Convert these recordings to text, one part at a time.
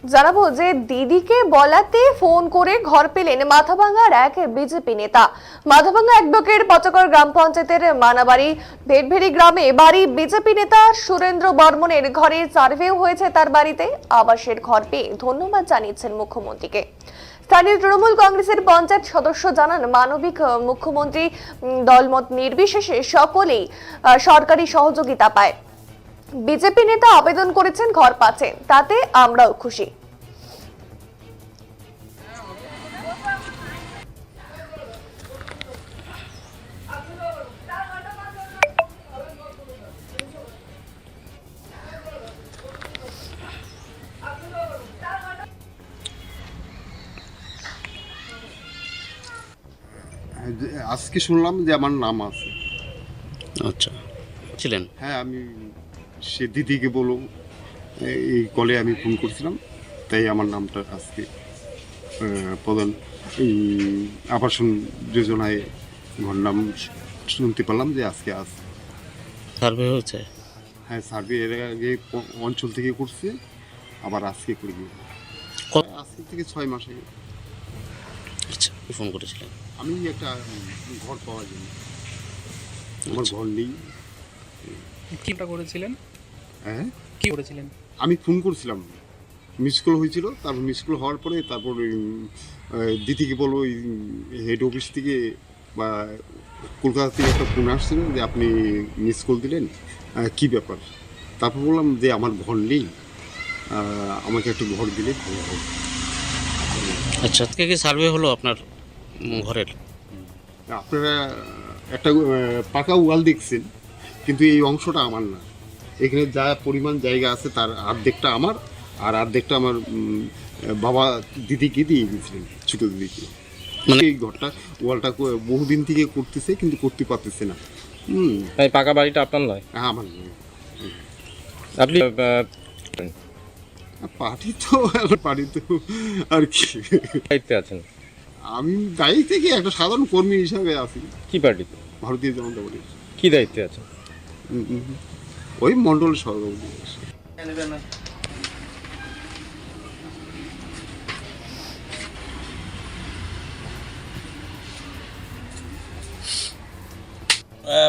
জানাবো যে দিদিকে বলাতে ফোন করে ঘর পেলেন মাথাভাঙ্গার এক বিজেপি নেতা। মাথাভাঙ্গা 1 ব্লকের পচাগড় গ্রাম পঞ্চায়েতের মানাবাড়ি ভেটভেড়ি গ্রামে বাড়ি বিজেপি নেতা সুরেন্দ্র বর্মনের ঘরে সার্ভেও হয়েছে তার বাড়িতে। আবাসের ঘর পেয়ে ধন্যবাদ জানিয়েছেন মুখ্যমন্ত্রীকে। স্থানীয় তৃণমূল কংগ্রেসের পঞ্চায়েত সদস্য জানান, মানবিক মুখ্যমন্ত্রী দলমত নির্বিশেষে সকলেই সরকারি সহযোগিতা পায়। বিজেপি নেতা আবেদন করেছেন, ঘর পাচ্ছেন, তাতে আমরাও খুশি। আজকে শুনলাম যে আমার নাম আছে। আচ্ছা, ছিলেন? হ্যাঁ, আমি সে দিদিকে বলো এই কলে আমি ফোন করছিলাম, তাই আমার নামটা আজকে প্রধান এই আবাসন যোজনায় ঘর নাম শুনতে পারলাম যে আজকে আছে। সার্ভে হয়েছে? হ্যাঁ, সার্ভে এর আগে অঞ্চল থেকে করছে, আবার আজকে করে গিয়ে আজকে থেকে 6 মাস আগে। আচ্ছা, ফোন করেছিলেন? আমি একটা ঘর পাওয়ার জন্য, আমার ঘর নেই। কিটা করেছিলেন? হ্যাঁ, কি করেছিলেন? আমি ফোন করছিলাম, মিস কল হয়েছিল, তারপর মিস কল হওয়ার পরে তারপর দিদিকে বলো ওই হেড অফিস থেকে বা কলকাতা থেকে একটা ফোন আসছিল যে আপনি মিস কল দিলেন, কী ব্যাপার। তারপর বললাম যে আমার ঘর নেই, আমাকে একটু ঘর দিলে ভালো হবে। আচ্ছা, আজকে কি সার্ভে হলো আপনার ঘরের? আপনারা একটা পাকা ওয়াল দেখছেন, কিন্তু এই অংশটা আমার না। এখানে যা পরিমাণ জায়গা আছে তার অর্ধেকটা আমার, আর অর্ধেকটা আমার বাবা দিদিকে দিয়ে গেছিলেন, ছোটো দিদিকে। মানে এই ঘরটা ওয়ালটা বহুদিন থেকে করতেছে, কিন্তু করতে পারতেছে না। তাই পাকা বাড়িটা আপনার নয়? হ্যাঁ, আমার নয়। আপনি পার্টি তো আর কি দায়িত্বে আছেন? আমি দায়িত্ব থেকে একটা সাধারণ কর্মী হিসাবে আছি। কি পার্টিতে? ভারতীয় জনতা পার্টি। কি দায়িত্বে আছেন? ওই মন্ডল সভাপতি।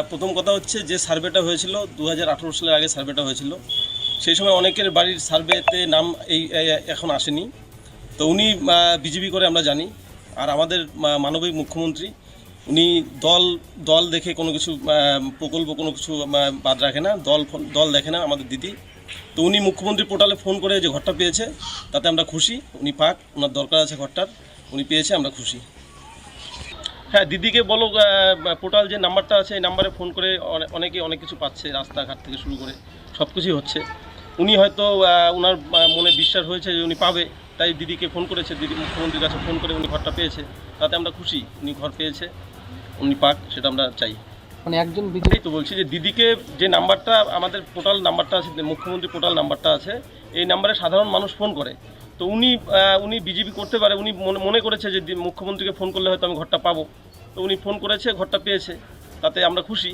প্রথম কথা হচ্ছে যে সার্ভেটা হয়েছিল 2018 সালের আগে সার্ভেটা হয়েছিল, সেই সময় অনেকের বাড়ির সার্ভেতে নাম এখন আসেনি। তো উনি বিজেপি করে আমরা জানি, আর আমাদের মানবিক মুখ্যমন্ত্রী উনি দল দেখে কোনো কিছু প্রকল্প কোনো কিছু বাদ রাখে না, দল দেখে না আমাদের দিদি। তো উনি মুখ্যমন্ত্রী পোর্টালে ফোন করে যে ঘরটা পেয়েছে তাতে আমরা খুশি। উনি পাক, ওনার দরকার আছে ঘরটার, উনি পেয়েছে, আমরা খুশি। হ্যাঁ, দিদিকে বলো পোর্টাল যে নাম্বারটা আছে এই নাম্বারে ফোন করে অনেকে অনেক কিছু পাচ্ছে, রাস্তাঘাট থেকে শুরু করে সব কিছুই হচ্ছে। উনি হয়তো ওনার মনে বিশ্বাস হয়েছে যে উনি পাবে, তাই দিদিকে ফোন করেছে, দিদি মুখ্যমন্ত্রীর কাছে ফোন করে উনি ঘরটা পেয়েছে, তাতে আমরা খুশি। উনি ঘর পেয়েছে, উনি পাক, সেটা আমরা চাই। মানে একজন বিজেপি তো বলছি যে দিদিকে যে নাম্বারটা আমাদের পোর্টাল নাম্বারটা আছে, মুখ্যমন্ত্রী পোর্টাল নাম্বারটা আছে, এই নাম্বারে সাধারণ মানুষ ফোন করে। তো উনি বিজেপি করতে পারে, উনি মনে করেছে যে মুখ্যমন্ত্রীকে ফোন করলে হয়তো আমি ঘরটা পাবো, তো উনি ফোন করেছে, ঘরটা পেয়েছে, তাতে আমরা খুশি।